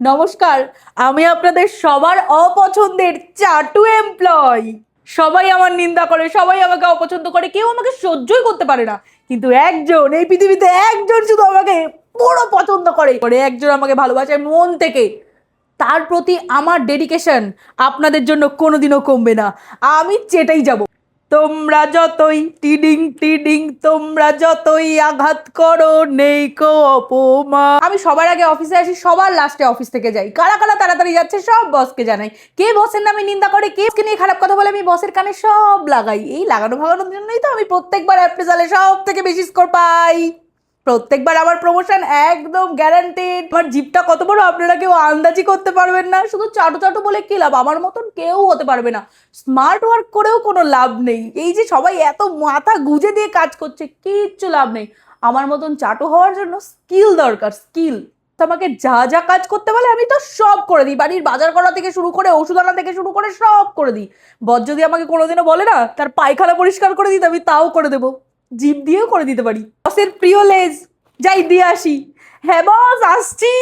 নমস্কার, আমি আপনাদের সবার অপছন্দের চাটু এমপ্লয়। সবাই আমার নিন্দা করে, সবাই আমাকে অপছন্দ করে, কেউ আমাকে সহ্যই করতে পারে না। কিন্তু একজন, এই পৃথিবীতে একজন শুধু আমাকে পুরো পছন্দ করে, একজন আমাকে ভালোবাসে মন থেকে। তার প্রতি আমার ডেডিকেশন আপনাদের জন্য কোনোদিনও কমবে না। আমি চেটেই যাব। তোমরা যতই টিডিং টিডিং, তোমরা যতই আঘাত করো, নেই কো অপমান। আমি সবার আগে অফিসে আসি, সবার লাস্টে অফিস থেকে যাই। কারা কারা তাড়াতাড়ি যাচ্ছে সব বসকে জানাই। কে বসের নামে নিন্দা করে, কে বসকে নিয়ে খারাপ কথা বলে, আমি বসের কানে সব লাগাই। এই লাগানো ভাগানোর জন্যই তো আমি প্রত্যেকবার অ্যাপ্রেজালে সব থেকে বেশি স্কোর পাই। প্রত্যেকবার আমার প্রমোশন একদম গ্যারান্টেড। আমার জিপটা কত বড় আপনারা কেউ আন্দাজি করতে পারবেন না। শুধু চাটু চাটু বলে কি লাভ, আমার মতন কেউ হতে পারবে না। স্মার্ট ওয়ার্ক করেও কোনো লাভ নেই। এই যে সবাই এত মাথা গুজে দিয়ে কাজ করছে, কিচ্ছু লাভ নেই। আমার মতন চাটু হওয়ার জন্য স্কিল দরকার, স্কিল। আমাকে যা যা কাজ করতে বলে আমি তো সব করে দিই। বাড়ির বাজার করা থেকে শুরু করে, ওষুধ আনা থেকে শুরু করে সব করে দিই। বর যদি আমাকে কোনোদিনও বলে না তার পায়খানা পরিষ্কার করে দিতে, আমি তাও করে দেবো। জিভ দিয়েও করে দিতে পারি। বসের প্রিয় লেজ, যাই দিয়ে আসি। হ্যাঁ বস, আসছি।